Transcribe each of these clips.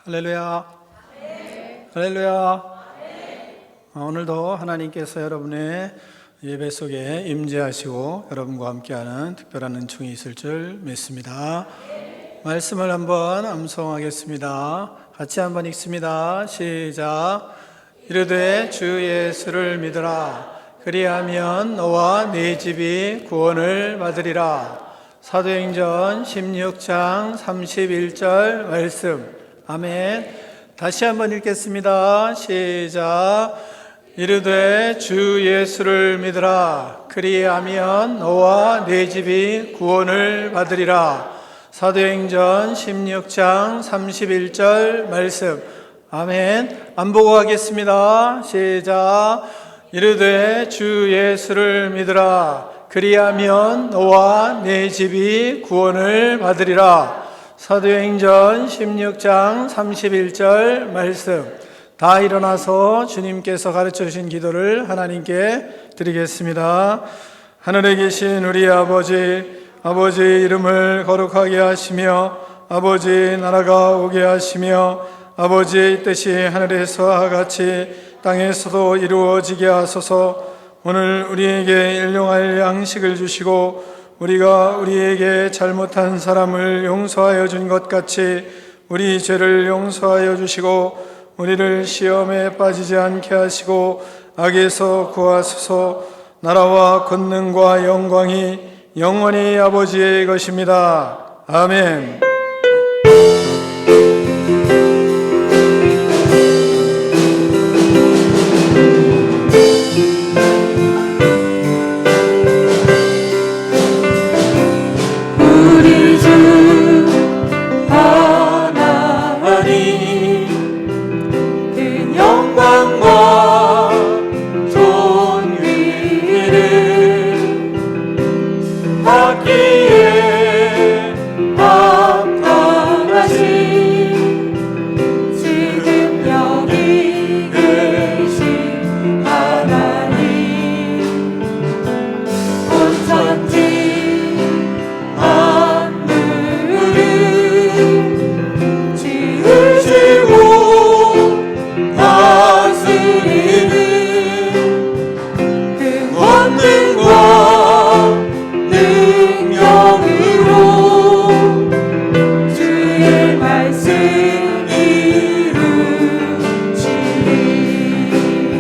할렐루야. 할렐루야. 오늘도 하나님께서 여러분의 예배 속에 임재하시고 여러분과 함께하는 특별한 은총이 있을 줄 믿습니다. 말씀을 한번 암송하겠습니다. 같이 한번 읽습니다. 시작. 이르되 주 예수를 믿으라. 그리하면 너와 네 집이 구원을 받으리라. 사도행전 16장 31절 말씀. 아멘. 다시 한번 읽겠습니다. 시작. 이르되 주 예수를 믿으라. 그리하면 너와 네 집이 구원을 받으리라. 사도행전 16장 31절 말씀. 아멘. 안 보고 하겠습니다. 시작. 이르되 주 예수를 믿으라. 그리하면 너와 네 집이 구원을 받으리라. 사도행전 16장 31절 말씀. 다 일어나서 주님께서 가르쳐 주신 기도를 하나님께 드리겠습니다. 하늘에 계신 우리 아버지, 아버지의 이름을 거룩하게 하시며 아버지의 나라가 오게 하시며 아버지의 뜻이 하늘에서와 같이 땅에서도 이루어지게 하소서. 오늘 우리에게 일용할 양식을 주시고 우리가 우리에게 잘못한 사람을 용서하여 준 것 같이 우리 죄를 용서하여 주시고 우리를 시험에 빠지지 않게 하시고 악에서 구하소서. 나라와 권능과 영광이 영원히 아버지의 것입니다. 아멘.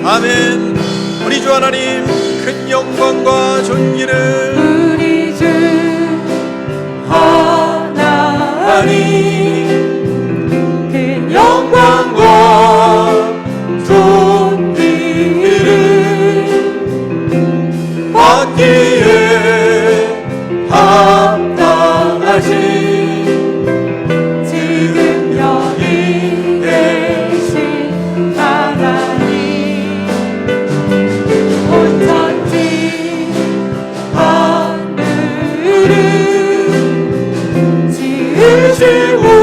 아멘. 우리 주 하나님 큰 영광과 존귀를 우리 주 하나님 큰 영광과 존귀를 받기에 합당하신 지으시고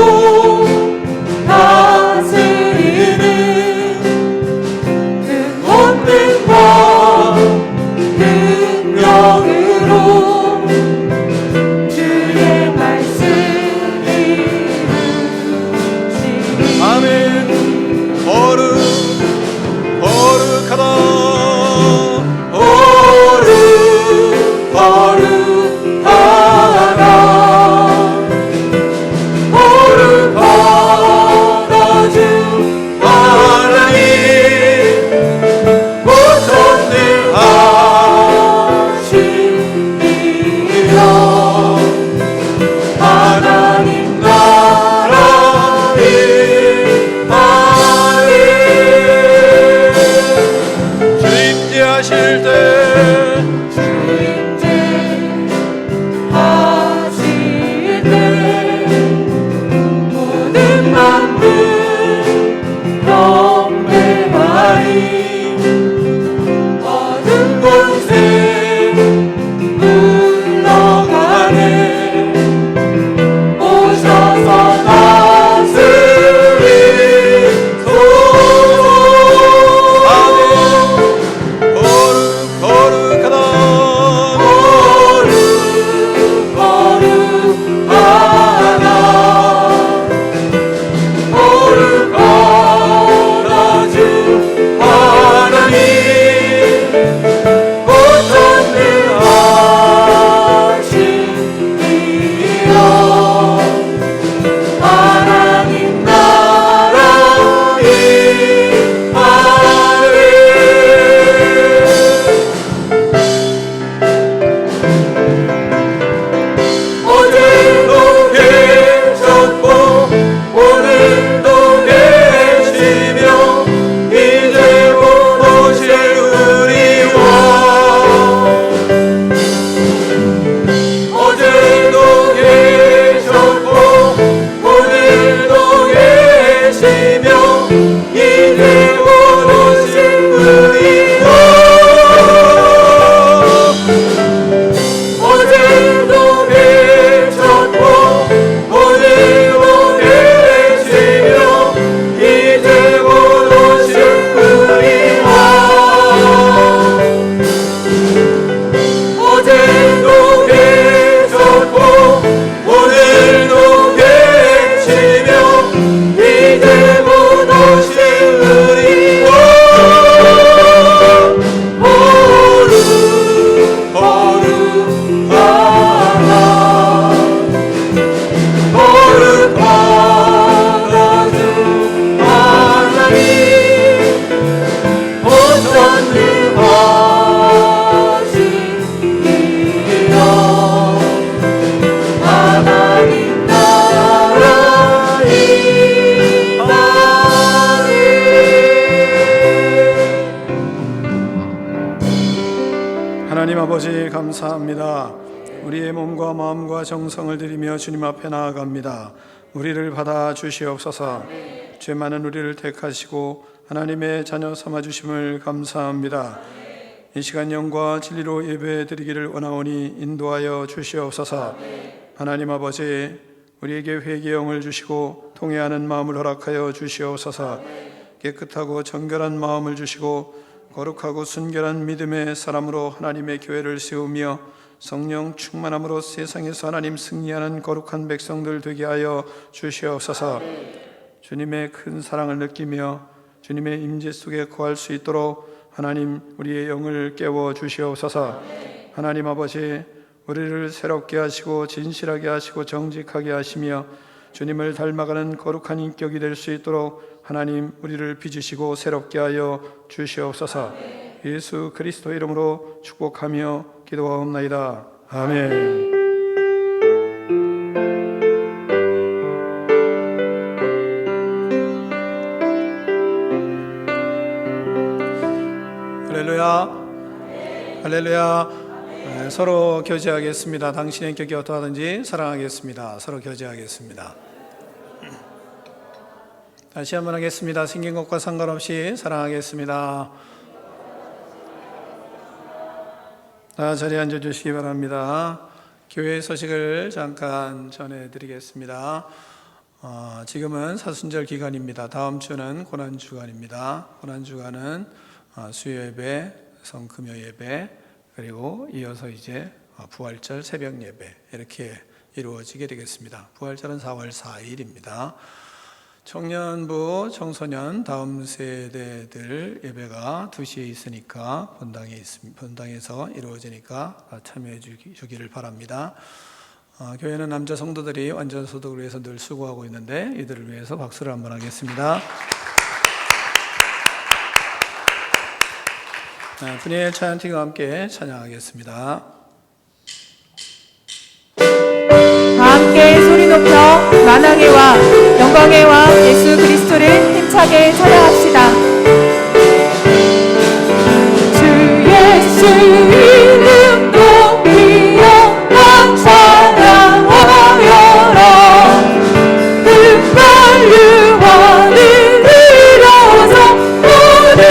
감사합니다. 우리의 몸과 마음과 정성을 들이며 주님 앞에 나아갑니다. 우리를 받아 주시옵소서. 죄 많은 우리를 택하시고 하나님의 자녀 삼아 주심을 감사합니다. 이 시간 영과 진리로 예배 드리기를 원하오니 인도하여 주시옵소서. 하나님 아버지, 우리에게 회개의 영을 주시고 통회하는 마음을 허락하여 주시옵소서. 깨끗하고 정결한 마음을 주시고 거룩하고 순결한 믿음의 사람으로 하나님의 교회를 세우며 성령 충만함으로 세상에서 하나님 승리하는 거룩한 백성들 되게 하여 주시옵소서. 주님의 큰 사랑을 느끼며 주님의 임재 속에 거할 수 있도록 하나님 우리의 영을 깨워 주시옵소서. 하나님 아버지, 우리를 새롭게 하시고 진실하게 하시고 정직하게 하시며 주님을 닮아가는 거룩한 인격이 될 수 있도록 하나님 우리를 빚으시고 새롭게 하여 주시옵소서. 예수 그리스도 이름으로 축복하며 기도하옵나이다. 아멘. 할렐루야. 할렐루야. 서로 교제하겠습니다. 당신의 격이 어떠하든지 사랑하겠습니다. 서로 교제하겠습니다. 다시 한번 하겠습니다. 생긴 것과 상관없이 사랑하겠습니다. 다 자리에 앉아주시기 바랍니다. 교회 소식을 잠깐 전해드리겠습니다. 지금은 사순절 기간입니다. 다음 주는 고난주간입니다. 고난주간은 수요예배, 성금요 예배, 그리고 이어서 이제 부활절 새벽 예배 이렇게 이루어지게 되겠습니다. 부활절은 4월 4일입니다. 청년부, 청소년 다음 세대들 예배가 2시에 있으니까 본당에서 이루어지니까 참여해 주기를 바랍니다. 교회는 남자 성도들이 완전 소득을 위해서 늘 수고하고 있는데 이들을 위해서 박수를 한번 하겠습니다. 분야의 찬양팀과 함께 찬양하겠습니다. 다 함께 소리 높여 만왕의 왕, 영광의 왕 예수 그리스도를 힘차게 찬양합시다. 주 예수 이름 높이 영광 찬양하여라. 금발 유화를 들여서 오늘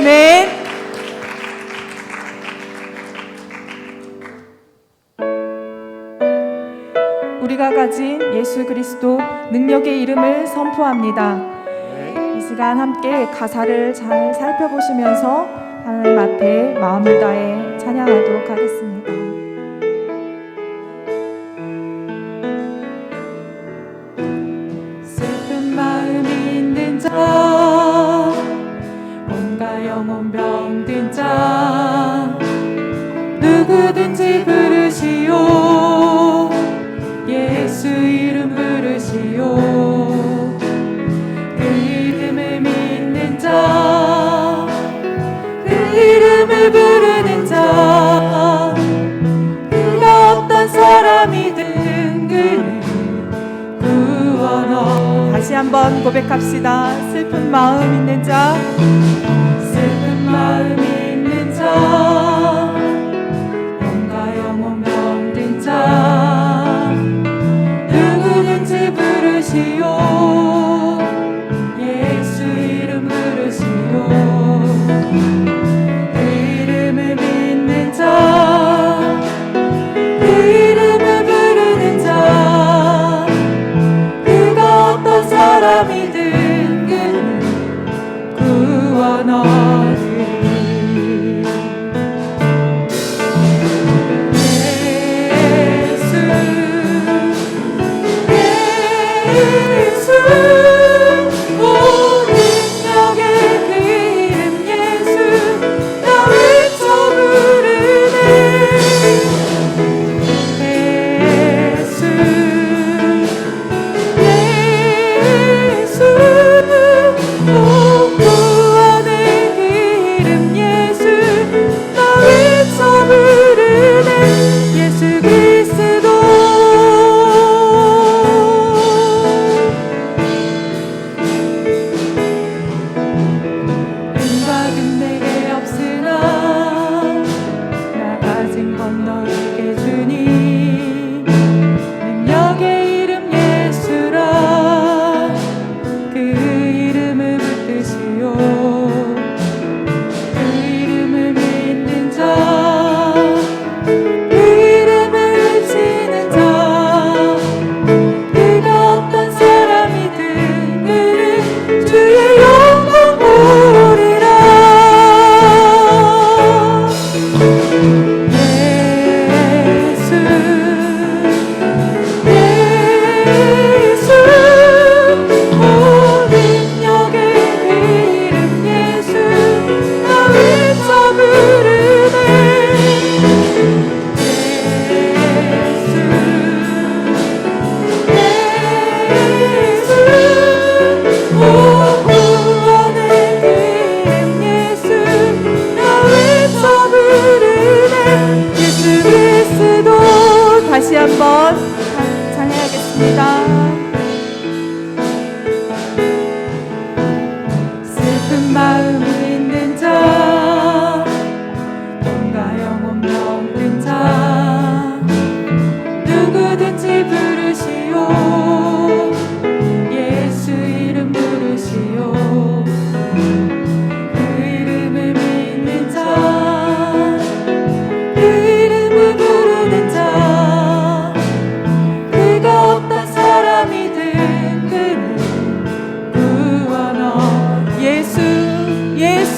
아멘. 우리가 가진 예수 그리스도 능력의 이름을 선포합니다. 이 시간 함께 가사를 잘 살펴보시면서 하나님 앞에 마음을 다해 찬양하도록 하겠습니다. 슬픈 마음이 있는 자, 몸과 영혼 병든 자, 누구든지 부르시오. 예수 이름 부르시오. 그 이름을 믿는 자, 그 이름을 부르는 자, 그가 어떤 사람이든 그를 구원하오. 다시 한번 고백합시다. 슬픈 마음 있는 자, 슬픈 마음 있는 자, 몸과 영혼 병든 자, 누구든지 부르시오. 예수 이름 부르시오. 그 이름을 믿는 자, 그 이름을 부르는 자, 그가 어떤 사람이든 그를 구원하리. 다시 한번 찬양하겠습니다. 슬픈 마음 있는 자, 몸과 영혼 병든 자, 누구든지 부르시오. 예수 이름 부르시오. 그 이름을 믿는 자, 그 이름을 부르는 자, 그가 어떤 사람이든 그를 구원하. 예수 예수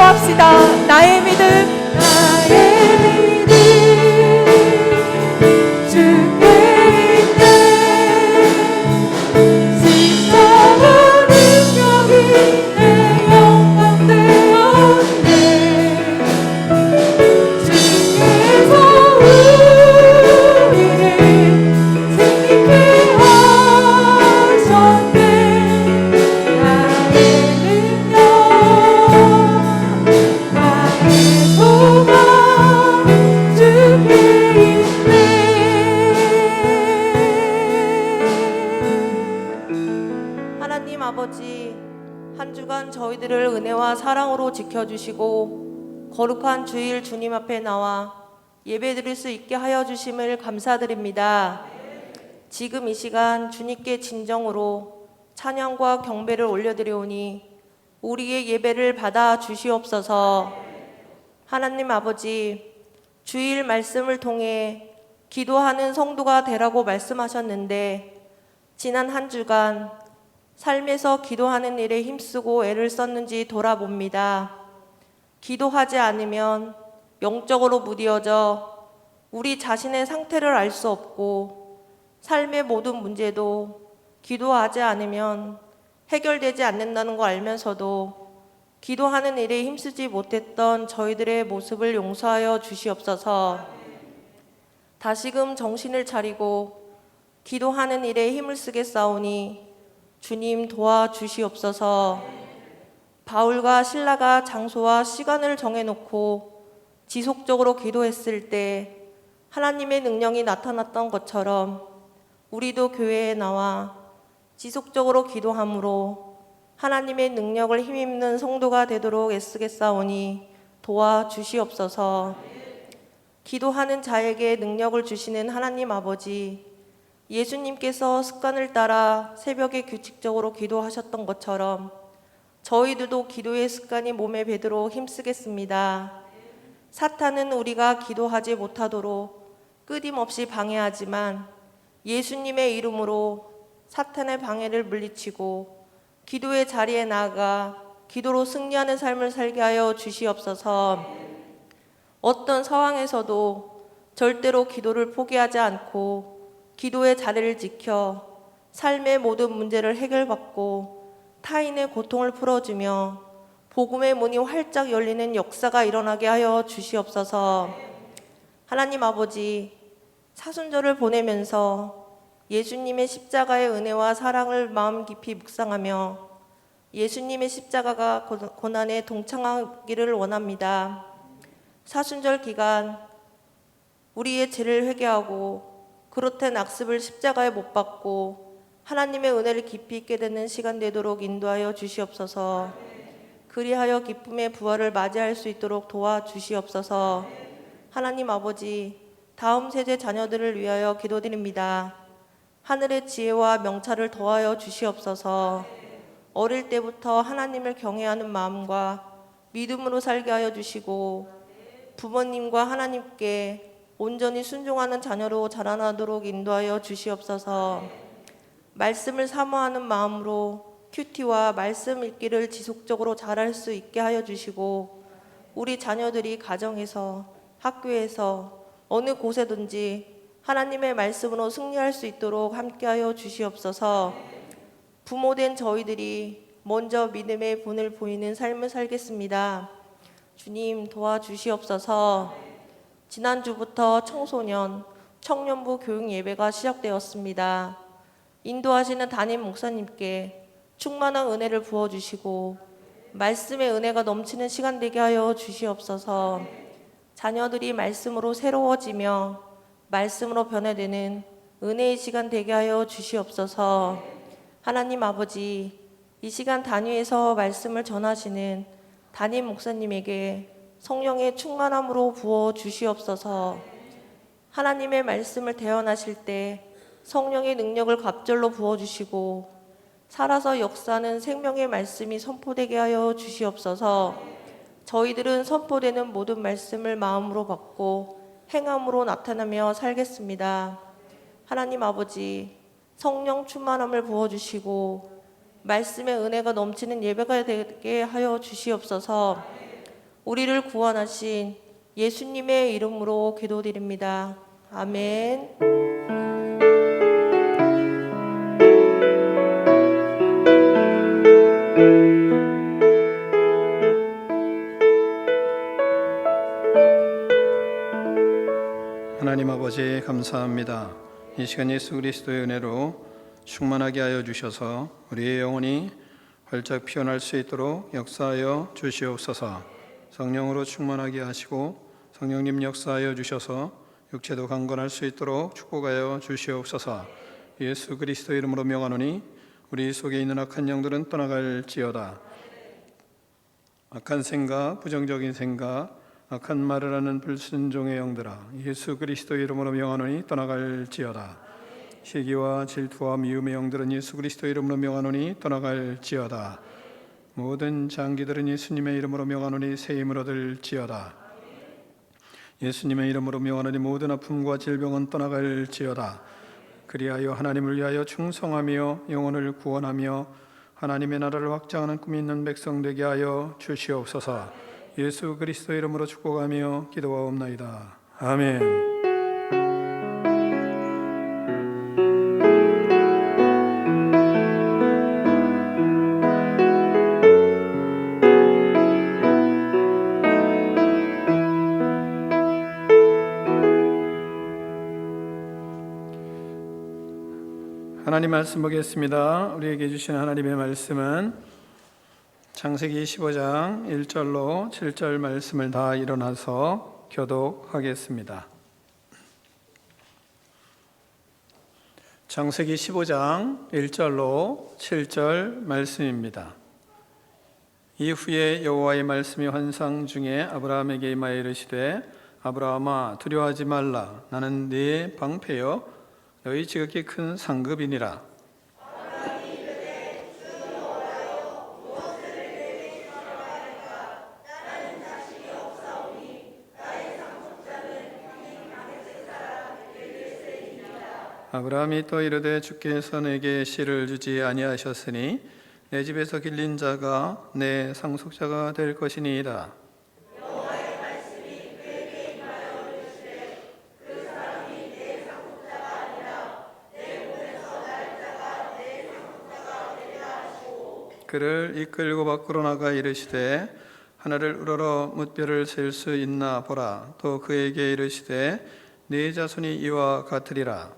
선포합시다. 나의 믿음, 나의 믿음, 주께 있네. 십자가 능력이 내 영광 되었네. 주께서 우리를 생기게 하셨네. 나의 능력, 나의 소망 주께 있네. 하나님 아버지, 한 주간 저희들을 은혜와 사랑으로 지켜주시고 거룩한 주일 주님 앞에 나와 예배드릴 수 있게 하여 주심을 감사드립니다. 지금 이 시간 주님께 진정으로 찬양과 경배를 올려드리오니 우리의 예배를 받아 주시옵소서. 하나님 아버지, 주일 말씀을 통해 기도하는 성도가 되라고 말씀하셨는데 지난 한 주간 삶에서 기도하는 일에 힘쓰고 애를 썼는지 돌아봅니다. 기도하지 않으면 영적으로 무뎌져 우리 자신의 상태를 알 수 없고 삶의 모든 문제도 기도하지 않으면 해결되지 않는다는 거 알면서도 기도하는 일에 힘쓰지 못했던 저희들의 모습을 용서하여 주시옵소서. 다시금 정신을 차리고 기도하는 일에 힘을 쓰겠사오니 주님 도와주시옵소서. 바울과 실라가 장소와 시간을 정해놓고 지속적으로 기도했을 때 하나님의 능력이 나타났던 것처럼 우리도 교회에 나와 지속적으로 기도함으로 하나님의 능력을 힘입는 성도가 되도록 애쓰겠사오니 도와주시옵소서. 기도하는 자에게 능력을 주시는 하나님 아버지, 예수님께서 습관을 따라 새벽에 규칙적으로 기도하셨던 것처럼 저희들도 기도의 습관이 몸에 배도록 힘쓰겠습니다. 사탄은 우리가 기도하지 못하도록 끊임없이 방해하지만 예수님의 이름으로 사탄의 방해를 물리치고 기도의 자리에 나아가 기도로 승리하는 삶을 살게 하여 주시옵소서. 어떤 상황에서도 절대로 기도를 포기하지 않고 기도의 자리를 지켜 삶의 모든 문제를 해결받고 타인의 고통을 풀어주며 복음의 문이 활짝 열리는 역사가 일어나게 하여 주시옵소서. 하나님 아버지, 사순절을 보내면서 예수님의 십자가의 은혜와 사랑을 마음 깊이 묵상하며 예수님의 십자가가 고난에 동참하기를 원합니다. 사순절 기간 우리의 죄를 회개하고 그렇된 악습을 십자가에 못 박고 하나님의 은혜를 깊이 있게 되는 시간 되도록 인도하여 주시옵소서. 그리하여 기쁨의 부활을 맞이할 수 있도록 도와주시옵소서. 하나님 아버지, 다음 세대 자녀들을 위하여 기도드립니다. 하늘의 지혜와 명찰을 더하여 주시옵소서. 어릴 때부터 하나님을 경외하는 마음과 믿음으로 살게 하여 주시고 부모님과 하나님께 온전히 순종하는 자녀로 자라나도록 인도하여 주시옵소서. 말씀을 사모하는 마음으로 큐티와 말씀 읽기를 지속적으로 잘할 수 있게 하여 주시고 우리 자녀들이 가정에서 학교에서 어느 곳에든지 하나님의 말씀으로 승리할 수 있도록 함께하여 주시옵소서. 부모된 저희들이 먼저 믿음의 본을 보이는 삶을 살겠습니다. 주님 도와주시옵소서. 지난주부터 청소년, 청년부 교육 예배가 시작되었습니다. 인도하시는 담임 목사님께 충만한 은혜를 부어주시고 말씀의 은혜가 넘치는 시간 되게 하여 주시옵소서. 자녀들이 말씀으로 새로워지며 말씀으로 변화되는 은혜의 시간 되게 하여 주시옵소서. 하나님 아버지, 이 시간 단위에서 말씀을 전하시는 담임 목사님에게 성령의 충만함으로 부어 주시옵소서. 하나님의 말씀을 대언하실 때 성령의 능력을 갑절로 부어 주시고 살아서 역사하는 생명의 말씀이 선포되게 하여 주시옵소서. 저희들은 선포되는 모든 말씀을 마음으로 받고 행함으로 나타나며 살겠습니다. 하나님 아버지, 성령 충만함을 부어 주시고 말씀의 은혜가 넘치는 예배가 되게 하여 주시옵소서. 우리를 구원하신 예수님의 이름으로 기도드립니다. 아멘. 하나님 아버지 감사합니다. 이 시간 예수 그리스도의 은혜로 충만하게 하여 주셔서 우리의 영혼이 활짝 피어날 수 있도록 역사하여 주시옵소서. 성령으로 충만하게 하시고 성령님 역사하여 주셔서 육체도 강건할 수 있도록 축복하여 주시옵소서. 예수 그리스도 이름으로 명하노니 우리 속에 있는 악한 영들은 떠나갈지어다. 악한 생각, 부정적인 생각, 악한 말을 하는 불순종의 영들아, 예수 그리스도 이름으로 명하노니 떠나갈지어다. 시기와 질투와 미움의 영들은 예수 그리스도 이름으로 명하노니 떠나갈지어다. 모든 장기들은 예수님의 이름으로 명하노니 새 힘을 얻을지어다. 예수님의 이름으로 명하노니 모든 아픔과 질병은 떠나갈지어다. 그리하여 하나님을 위하여 충성하며 영혼을 구원하며 하나님의 나라를 확장하는 꿈이 있는 백성 되게 하여 주시옵소서. 예수 그리스도 이름으로 축복하며 기도하옵나이다. 아멘. 하나님 말씀 보겠습니다. 우리에게 주신 하나님의 말씀은 창세기 15장 1절로 7절 말씀을 다 일어나서 교독하겠습니다. 창세기 15장 1절로 7절 말씀입니다. 이후에 여호와의 말씀이 환상 중에 아브라함에게 임하여 이르시되 아브라함아 두려워하지 말라. 나는 네 방패여 너희 지극히 큰 상급이니라. 아브라함이 또 이르되 주께서 내게 씨를 주지 아니하셨으니 내 집에서 길린 자가 내 상속자가 될 것이니이다. 그를 이끌고 밖으로 나가 이르시되 하늘을 우러러 뭇별을 셀 수 있나 보라. 또 그에게 이르시되 네 자손이 이와 같으리라.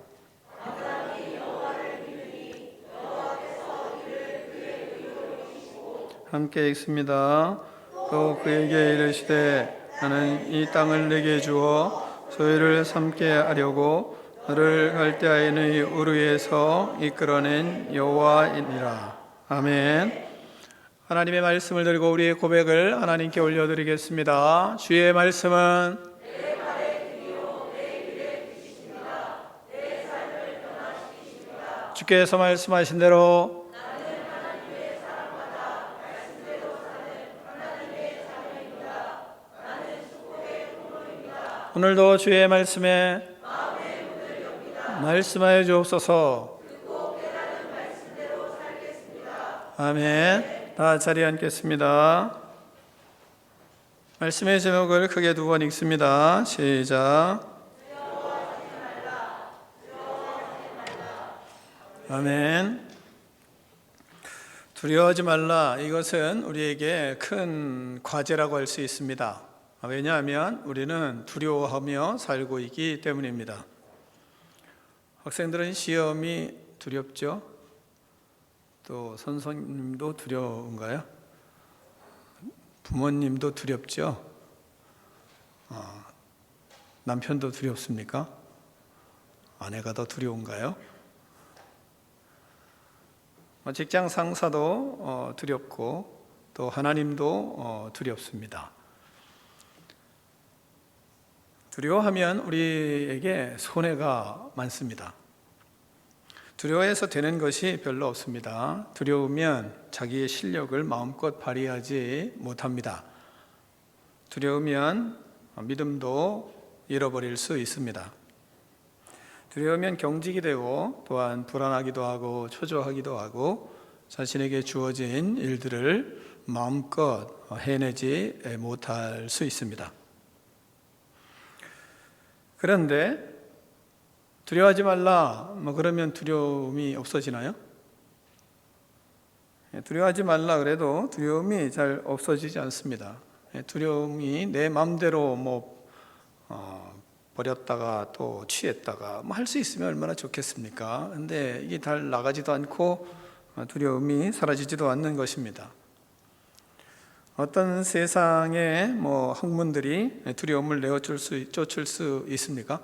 함께 읽습니다. 또 그에게 이르시되 나는 이 땅을 내게 주어 소유를 삼게 하려고 너를 갈대아인의 우르에서 이끌어낸 여호와이니라. 아멘. 하나님의 말씀을 들고 우리의 고백을 하나님께 올려드리겠습니다. 주의 말씀은 주께서 말씀하신 대로 오늘도 주의 말씀에 말씀하여 주옵소서. 아멘. 다 자리에 앉겠습니다. 말씀의 제목을 크게 두 번 읽습니다. 시작. 아멘. 두려워하지 말라. 이것은 우리에게 큰 과제라고 할 수 있습니다. 왜냐하면 우리는 두려워하며 살고 있기 때문입니다. 학생들은 시험이 두렵죠? 또 선생님도 두려운가요? 부모님도 두렵죠? 남편도 두렵습니까? 아내가 더 두려운가요? 직장 상사도 두렵고 또 하나님도 두렵습니다. 두려워하면 우리에게 손해가 많습니다. 두려워해서 되는 것이 별로 없습니다. 두려우면 자기의 실력을 마음껏 발휘하지 못합니다. 두려우면 믿음도 잃어버릴 수 있습니다. 두려우면 경직이 되고 또한 불안하기도 하고 초조하기도 하고 자신에게 주어진 일들을 마음껏 해내지 못할 수 있습니다. 그런데 두려워하지 말라, 그러면 두려움이 없어지나요? 두려워하지 말라 그래도 두려움이 잘 없어지지 않습니다. 두려움이 내 마음대로 버렸다가 또 취했다가 할 수 있으면 얼마나 좋겠습니까? 근데 이게 잘 나가지도 않고 두려움이 사라지지도 않는 것입니다. 어떤 세상의 학문들이 두려움을 쫓을 수 있습니까?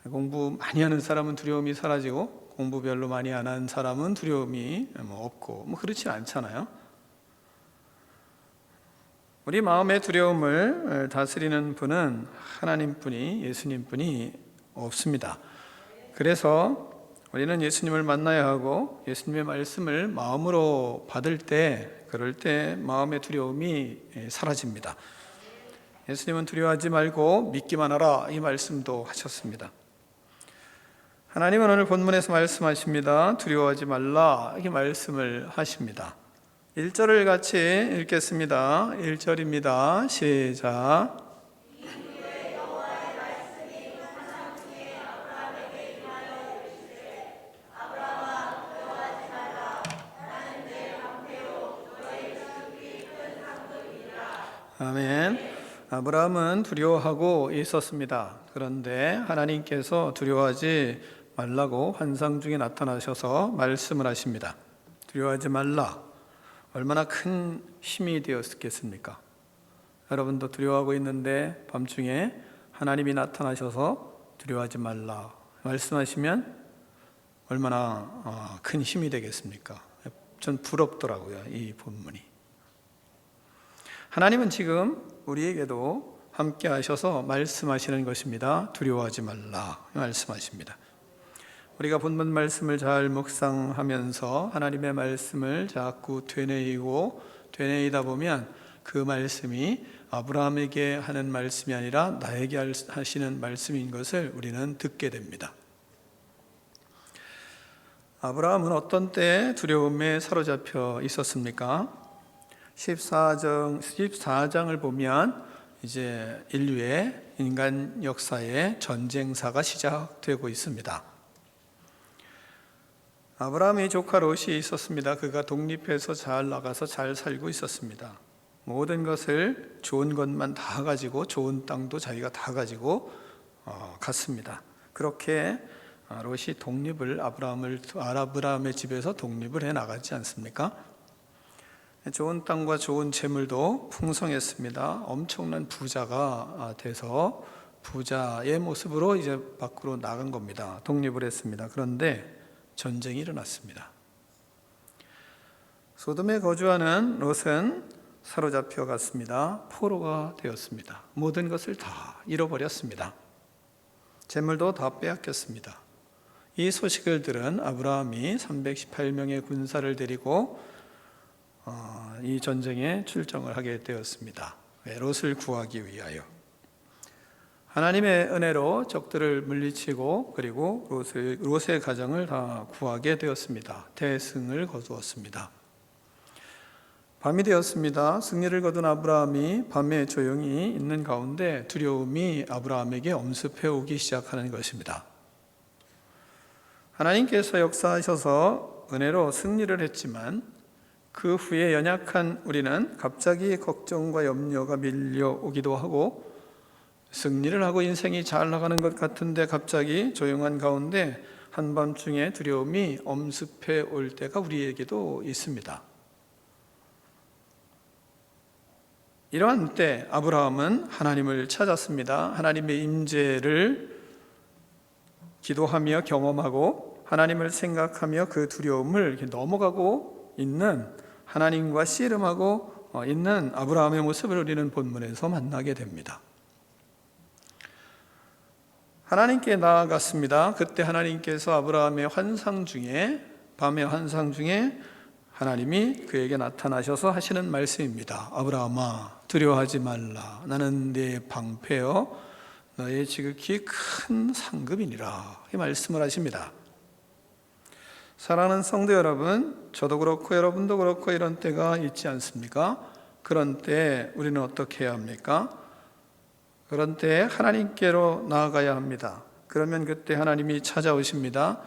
공부 많이 하는 사람은 두려움이 사라지고 공부 별로 많이 안 하는 사람은 두려움이 없고 그렇지 않잖아요. 우리 마음의 두려움을 다스리는 분은 하나님뿐이, 예수님뿐이 없습니다. 그래서 우리는 예수님을 만나야 하고 예수님의 말씀을 마음으로 받을 때, 그럴 때 마음의 두려움이 사라집니다. 예수님은 두려워하지 말고 믿기만 하라, 이 말씀도 하셨습니다. 하나님은 오늘 본문에서 말씀하십니다. 두려워하지 말라, 이렇게 말씀을 하십니다. 1절을 같이 읽겠습니다. 1절입니다. 시작. 아멘. 아브라함은 두려워하고 있었습니다. 그런데 하나님께서 두려워하지 말라고 환상 중에 나타나셔서 말씀을 하십니다. 두려워하지 말라. 얼마나 큰 힘이 되었겠습니까? 여러분도 두려워하고 있는데 밤중에 하나님이 나타나셔서 두려워하지 말라 말씀하시면 얼마나 큰 힘이 되겠습니까? 전 부럽더라고요, 이 본문이. 하나님은 지금 우리에게도 함께 하셔서 말씀하시는 것입니다. 두려워하지 말라 말씀하십니다. 우리가 본문 말씀을 잘 묵상하면서 하나님의 말씀을 자꾸 되뇌이다 보면 그 말씀이 아브라함에게 하는 말씀이 아니라 나에게 하시는 말씀인 것을 우리는 듣게 됩니다. 아브라함은 어떤 때 두려움에 사로잡혀 있었습니까? 14장을 보면 이제 인류의 인간 역사의 전쟁사가 시작되고 있습니다. 아브라함의 조카 롯이 있었습니다. 그가 독립해서 잘 나가서 잘 살고 있었습니다. 모든 것을 좋은 것만 다 가지고 좋은 땅도 자기가 다 가지고 갔습니다. 그렇게 롯이 아브라함의 집에서 독립을 해 나가지 않습니까? 좋은 땅과 좋은 재물도 풍성했습니다. 엄청난 부자가 돼서 부자의 모습으로 이제 밖으로 나간 겁니다. 독립을 했습니다. 그런데 전쟁이 일어났습니다. 소돔에 거주하는 롯은 사로잡혀 갔습니다. 포로가 되었습니다. 모든 것을 다 잃어버렸습니다. 재물도 다 빼앗겼습니다. 이 소식을 들은 아브라함이 318명의 군사를 데리고 이 전쟁에 출정을 하게 되었습니다. 롯을 구하기 위하여. 하나님의 은혜로 적들을 물리치고 그리고 롯의 가정을 다 구하게 되었습니다. 대승을 거두었습니다. 밤이 되었습니다. 승리를 거둔 아브라함이 밤에 조용히 있는 가운데 두려움이 아브라함에게 엄습해 오기 시작하는 것입니다. 하나님께서 역사하셔서 은혜로 승리를 했지만 그 후에 연약한 우리는 갑자기 걱정과 염려가 밀려오기도 하고 승리를 하고 인생이 잘 나가는 것 같은데 갑자기 조용한 가운데 한밤중에 두려움이 엄습해 올 때가 우리에게도 있습니다. 이러한 때 아브라함은 하나님을 찾았습니다. 하나님의 임재를 기도하며 경험하고 하나님을 생각하며 그 두려움을 이렇게 넘어가고 있는 하나님과 씨름하고 있는 아브라함의 모습을 우리는 본문에서 만나게 됩니다. 하나님께 나아갔습니다. 그때 하나님께서 아브라함의 밤의 환상 중에 하나님이 그에게 나타나셔서 하시는 말씀입니다. 아브라함아, 두려워하지 말라. 나는 네 방패여 너의 지극히 큰 상급이니라. 이 말씀을 하십니다. 사랑하는 성도 여러분, 저도 그렇고 여러분도 그렇고 이런 때가 있지 않습니까? 그런 때 우리는 어떻게 해야 합니까? 그런 때 하나님께로 나아가야 합니다. 그러면 그때 하나님이 찾아오십니다.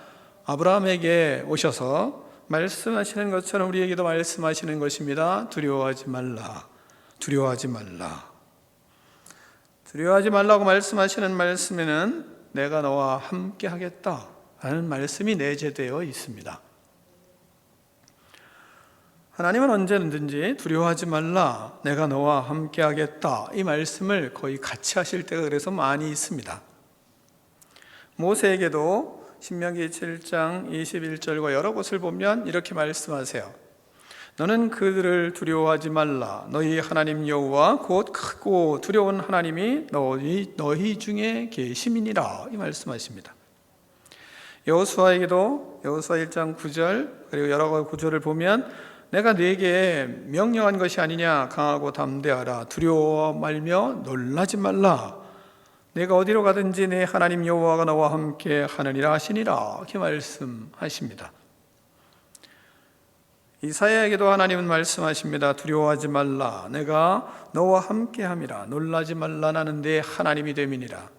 아브라함에게 오셔서 말씀하시는 것처럼 우리에게도 말씀하시는 것입니다. 두려워하지 말라. 두려워하지 말라. 두려워하지 말라고 말씀하시는 말씀에는 내가 너와 함께 하겠다 라는 말씀이 내재되어 있습니다. 하나님은 언제든지 두려워하지 말라, 내가 너와 함께 하겠다, 이 말씀을 거의 같이 하실 때가 그래서 많이 있습니다. 모세에게도 신명기 7장 21절과 여러 곳을 보면 이렇게 말씀하세요. 너는 그들을 두려워하지 말라. 너희 하나님 여호와 곧 크고 두려운 하나님이 너희 중에 계심이니라, 이 말씀하십니다. 여호수아에게도 여호수아 1장 9절 그리고 여러 구절을 보면 내가 네게 명령한 것이 아니냐, 강하고 담대하라, 두려워 말며 놀라지 말라, 내가 어디로 가든지 내 하나님 여호와가 너와 함께 하느니라 하시니라, 이렇게 말씀하십니다. 이사야에게도 하나님은 말씀하십니다. 두려워하지 말라, 내가 너와 함께 함이라, 놀라지 말라, 나는 내 하나님이 됨이니라,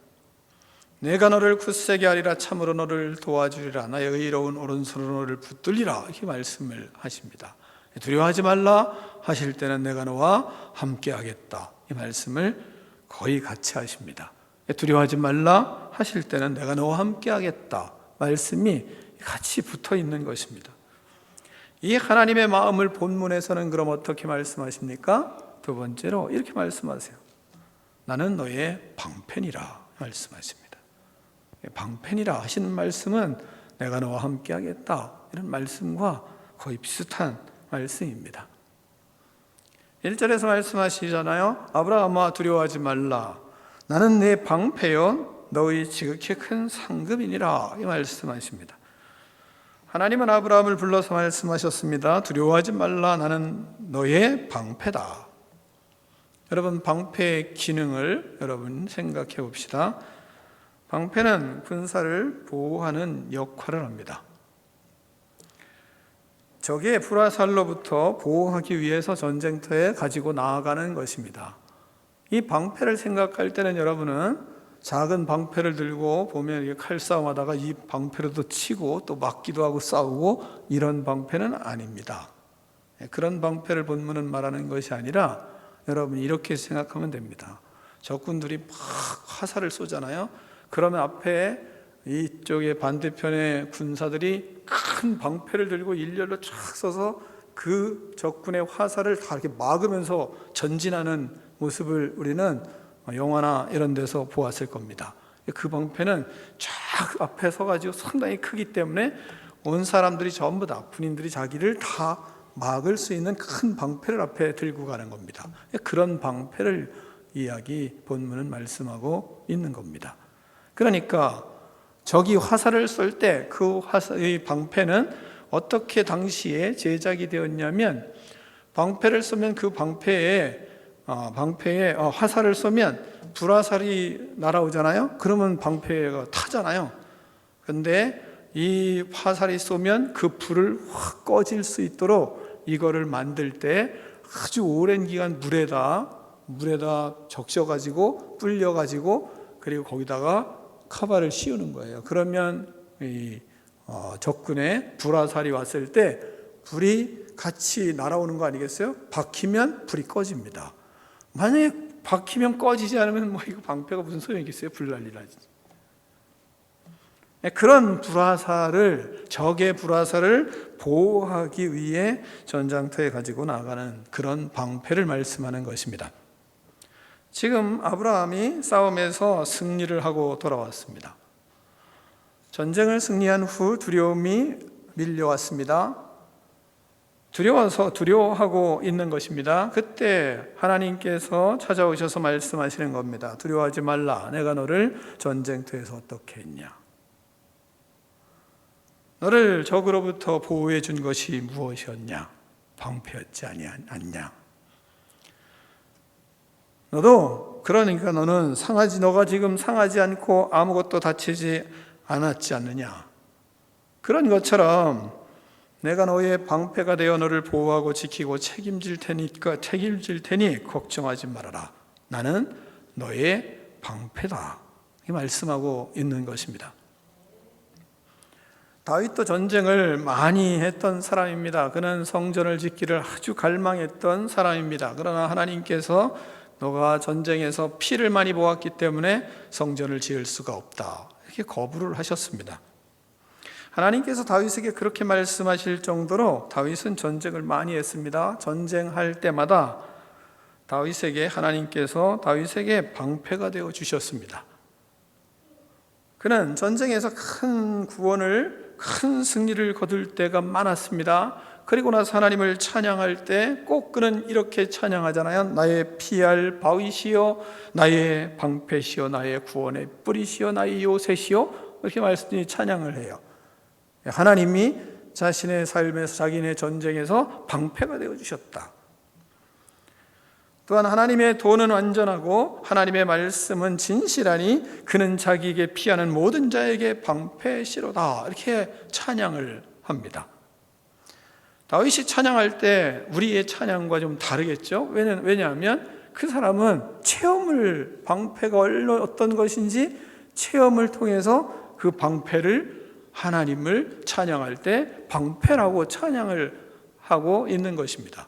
내가 너를 굳세게 하리라, 참으로 너를 도와주리라, 나의 의로운 오른손으로 너를 붙들리라, 이렇게 말씀을 하십니다. 두려워하지 말라 하실 때는 내가 너와 함께 하겠다, 이 말씀을 거의 같이 하십니다. 두려워하지 말라 하실 때는 내가 너와 함께 하겠다 말씀이 같이 붙어 있는 것입니다. 이 하나님의 마음을 본문에서는 그럼 어떻게 말씀하십니까? 두 번째로 이렇게 말씀하세요. 나는 너의 방편이라 말씀하십니다. 방편이라 하시는 말씀은 내가 너와 함께 하겠다, 이런 말씀과 거의 비슷한 말씀입니다. 1절에서 말씀하시잖아요. 아브라함아 두려워하지 말라, 나는 내 방패요 너희 지극히 큰 상급이니라, 이 말씀하십니다. 하나님은 아브라함을 불러서 말씀하셨습니다. 두려워하지 말라, 나는 너의 방패다. 여러분, 방패의 기능을 여러분 생각해 봅시다. 방패는 군사를 보호하는 역할을 합니다. 적의 불화살로부터 보호하기 위해서 전쟁터에 가지고 나아가는 것입니다. 이 방패를 생각할 때는 여러분은 작은 방패를 들고 보면 칼싸움하다가 이 방패로도 치고 또 맞기도 하고 싸우고 이런 방패는 아닙니다. 그런 방패를 본문은 말하는 것이 아니라 여러분이 이렇게 생각하면 됩니다. 적군들이 막 화살을 쏘잖아요. 그러면 앞에 이쪽에 반대편의 군사들이 큰 방패를 들고 일렬로 쫙 서서 그 적군의 화살을 다 이렇게 막으면서 전진하는 모습을 우리는 영화나 이런 데서 보았을 겁니다. 그 방패는 쫙 앞에 서가지고 상당히 크기 때문에 온 사람들이 전부 다 군인들이 자기를 다 막을 수 있는 큰 방패를 앞에 들고 가는 겁니다. 그런 방패를 이야기 본문은 말씀하고 있는 겁니다. 그러니까 적이 화살을 쏠 때 그 화살의 방패는 어떻게 당시에 제작이 되었냐면, 방패를 쏘면 그 방패에 화살을 쏘면 불화살이 날아오잖아요. 그러면 방패가 타잖아요. 근데 이 화살이 쏘면 그 불을 확 꺼질 수 있도록 이거를 만들 때 아주 오랜 기간 물에다 적셔가지고 불려가지고 그리고 거기다가 카바를 씌우는 거예요. 그러면 이 적군의 불화살이 왔을 때 불이 같이 날아오는 거 아니겠어요? 박히면 불이 꺼집니다. 만약에 박히면 꺼지지 않으면 이거 방패가 무슨 소용이 있겠어요? 불난리나지. 그런 적의 불화살을 보호하기 위해 전장터에 가지고 나가는 그런 방패를 말씀하는 것입니다. 지금 아브라함이 싸움에서 승리를 하고 돌아왔습니다. 전쟁을 승리한 후 두려움이 밀려왔습니다. 두려워하고 있는 것입니다. 그때 하나님께서 찾아오셔서 말씀하시는 겁니다. 두려워하지 말라, 내가 너를 전쟁터에서 어떻게 했냐, 너를 적으로부터 보호해 준 것이 무엇이었냐, 방패였지 않냐. 그러니까 너는 너가 지금 상하지 않고 아무것도 다치지 않았지 않느냐. 그런 것처럼 내가 너의 방패가 되어 너를 보호하고 지키고 책임질 테니 걱정하지 말아라. 나는 너의 방패다. 이 말씀하고 있는 것입니다. 다윗도 전쟁을 많이 했던 사람입니다. 그는 성전을 짓기를 아주 갈망했던 사람입니다. 그러나 하나님께서 너가 전쟁에서 피를 많이 보았기 때문에 성전을 지을 수가 없다, 이렇게 거부를 하셨습니다. 하나님께서 다윗에게 그렇게 말씀하실 정도로 다윗은 전쟁을 많이 했습니다. 전쟁할 때마다 하나님께서 다윗에게 방패가 되어 주셨습니다. 그는 전쟁에서 큰 구원을, 큰 승리를 거둘 때가 많았습니다. 그리고 나서 하나님을 찬양할 때 꼭 그는 이렇게 찬양하잖아요. 나의 피할 바위시여, 나의 방패시여, 나의 구원의 뿌리시여, 나의 요새시여, 이렇게 말씀이 찬양을 해요. 하나님이 자신의 삶에서, 자기네 전쟁에서 방패가 되어 주셨다. 또한 하나님의 도는 완전하고 하나님의 말씀은 진실하니 그는 자기에게 피하는 모든 자에게 방패시로다, 이렇게 찬양을 합니다. 다윗이 찬양할 때 우리의 찬양과 좀 다르겠죠? 왜냐하면 그 사람은 체험을, 방패가 어떤 것인지 체험을 통해서 그 방패를, 하나님을 찬양할 때 방패라고 찬양을 하고 있는 것입니다.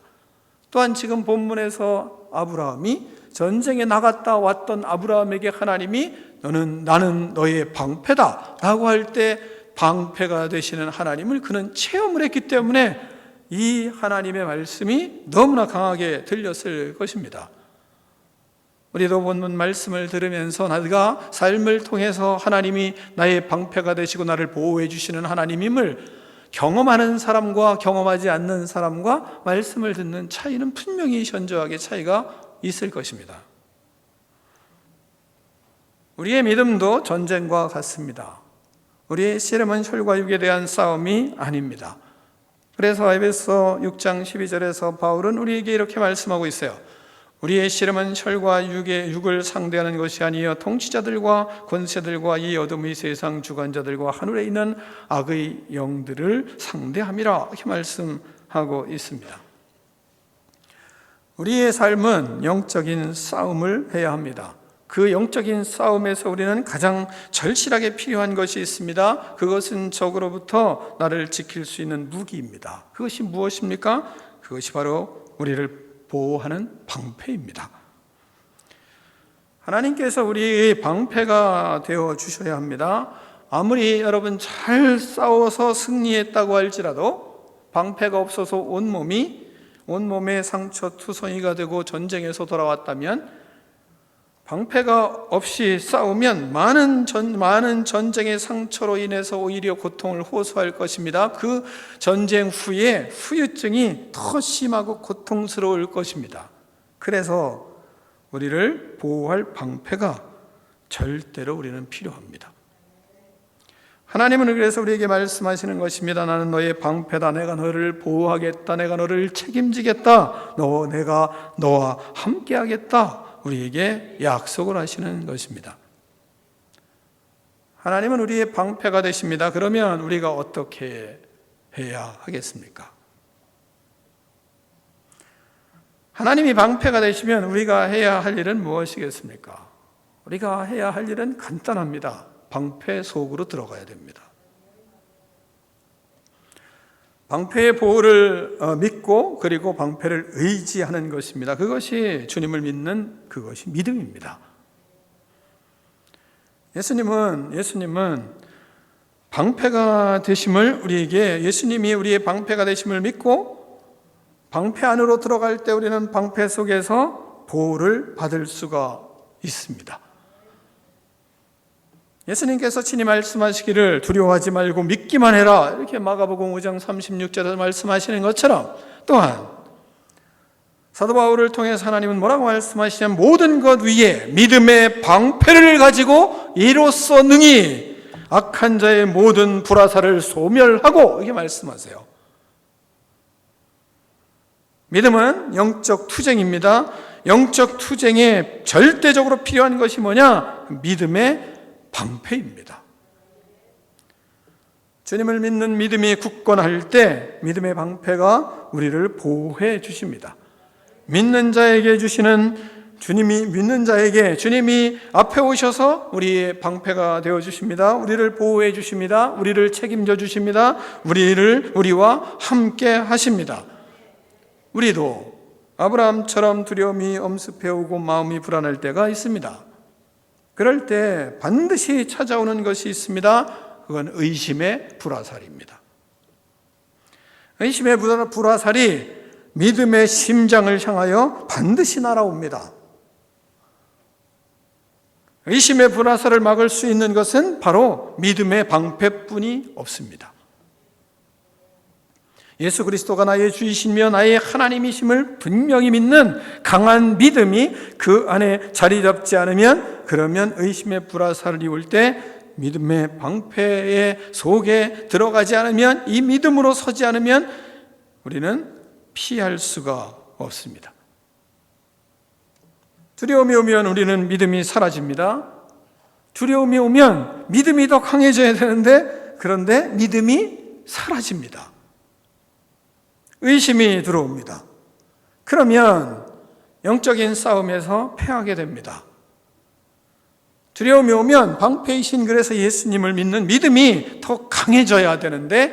또한 지금 본문에서 아브라함이 전쟁에 나갔다 왔던 아브라함에게 하나님이 나는 너의 방패다 라고 할 때 방패가 되시는 하나님을 그는 체험을 했기 때문에 이 하나님의 말씀이 너무나 강하게 들렸을 것입니다. 우리도 본문 말씀을 들으면서 내가 삶을 통해서 하나님이 나의 방패가 되시고 나를 보호해 주시는 하나님임을 경험하는 사람과 경험하지 않는 사람과 말씀을 듣는 차이는 분명히 현저하게 차이가 있을 것입니다. 우리의 믿음도 전쟁과 같습니다. 우리의 씨름은 혈과 육에 대한 싸움이 아닙니다. 그래서 에베소 6장 12절에서 바울은 우리에게 이렇게 말씀하고 있어요. 우리의 씨름은 혈과 육을 상대하는 것이 아니요 통치자들과 권세들과 이 어둠의 세상 주관자들과 하늘에 있는 악의 영들을 상대함이라, 이렇게 말씀하고 있습니다. 우리의 삶은 영적인 싸움을 해야 합니다. 그 영적인 싸움에서 우리는 가장 절실하게 필요한 것이 있습니다. 그것은 적으로부터 나를 지킬 수 있는 무기입니다. 그것이 무엇입니까? 그것이 바로 우리를 보호하는 방패입니다. 하나님께서 우리의 방패가 되어 주셔야 합니다. 아무리 여러분 잘 싸워서 승리했다고 할지라도 방패가 없어서 온몸에 상처 투성이가 되고 전쟁에서 돌아왔다면, 방패가 없이 싸우면 많은 전쟁의 상처로 인해서 오히려 고통을 호소할 것입니다. 그 전쟁 후에 후유증이 더 심하고 고통스러울 것입니다. 그래서 우리를 보호할 방패가 절대로 우리는 필요합니다. 하나님은 그래서 우리에게 말씀하시는 것입니다. 나는 너의 방패다. 내가 너를 보호하겠다. 내가 너를 책임지겠다. 내가 너와 함께하겠다. 우리에게 약속을 하시는 것입니다. 하나님은 우리의 방패가 되십니다. 그러면 우리가 어떻게 해야 하겠습니까? 하나님이 방패가 되시면 우리가 해야 할 일은 무엇이겠습니까? 우리가 해야 할 일은 간단합니다. 방패 속으로 들어가야 됩니다. 방패의 보호를 믿고 그리고 방패를 의지하는 것입니다. 그것이 주님을 믿는 그것이 믿음입니다. 예수님은 방패가 되심을 예수님이 우리의 방패가 되심을 믿고 방패 안으로 들어갈 때 우리는 방패 속에서 보호를 받을 수가 있습니다. 예수님께서 친히 말씀하시기를 두려워하지 말고 믿기만 해라, 이렇게 마가복음 5장 36절에서 말씀하시는 것처럼, 또한 사도 바울을 통해서 하나님은 뭐라고 말씀하시냐면 모든 것 위에 믿음의 방패를 가지고 이로써 능히 악한 자의 모든 불화살을 소멸하고, 이렇게 말씀하세요. 믿음은 영적 투쟁입니다. 영적 투쟁에 절대적으로 필요한 것이 뭐냐? 믿음의 방패입니다. 주님을 믿는 믿음이 굳건할 때 믿음의 방패가 우리를 보호해 주십니다. 믿는 자에게 주시는 주님이 앞에 오셔서 우리의 방패가 되어 주십니다. 우리를 보호해 주십니다. 우리를 책임져 주십니다. 우리와 함께 하십니다. 우리도 아브라함처럼 두려움이 엄습해 오고 마음이 불안할 때가 있습니다. 그럴 때 반드시 찾아오는 것이 있습니다. 그건 의심의 불화살입니다. 의심의 불화살이 믿음의 심장을 향하여 반드시 날아옵니다. 의심의 불화살을 막을 수 있는 것은 바로 믿음의 방패뿐이 없습니다. 예수 그리스도가 나의 주이시며 나의 하나님이심을 분명히 믿는 강한 믿음이 그 안에 자리 잡지 않으면, 그러면 의심의 불화살이 올 때 믿음의 방패의 속에 들어가지 않으면, 이 믿음으로 서지 않으면 우리는 피할 수가 없습니다. 두려움이 오면 우리는 믿음이 사라집니다. 두려움이 오면 믿음이 더 강해져야 되는데, 그런데 믿음이 사라집니다. 의심이 들어옵니다. 그러면 영적인 싸움에서 패하게 됩니다. 두려움이 오면 방패이신, 그래서 예수님을 믿는 믿음이 더 강해져야 되는데,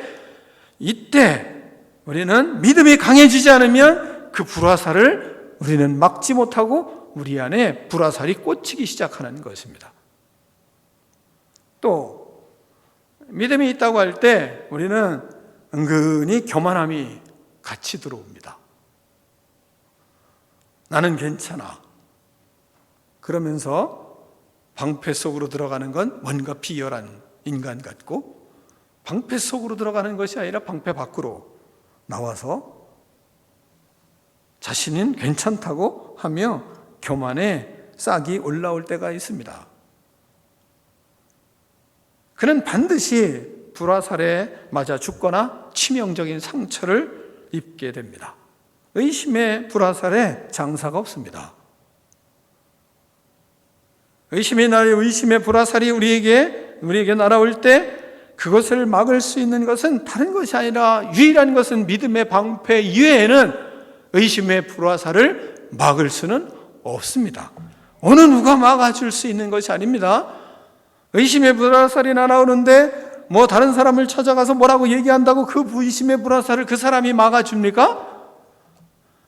이때 우리는 믿음이 강해지지 않으면 그 불화살을 우리는 막지 못하고 우리 안에 불화살이 꽂히기 시작하는 것입니다. 또 믿음이 있다고 할 때 우리는 은근히 교만함이 같이 들어옵니다. 나는 괜찮아. 그러면서 방패 속으로 들어가는 건 뭔가 비열한 인간 같고, 방패 속으로 들어가는 것이 아니라 방패 밖으로 나와서 자신은 괜찮다고 하며 교만의 싹이 올라올 때가 있습니다. 그는 반드시 불화살에 맞아 죽거나 치명적인 상처를 입게 됩니다. 의심의 불화살에 장사가 없습니다. 의심의 불화살이 우리에게 날아올 때 그것을 막을 수 있는 것은 다른 것이 아니라, 유일한 것은 믿음의 방패 이외에는 의심의 불화살을 막을 수는 없습니다. 어느 누가 막아줄 수 있는 것이 아닙니다. 의심의 불화살이 날아오는데 다른 사람을 찾아가서 뭐라고 얘기한다고 그 의심의 불화살을 그 사람이 막아줍니까?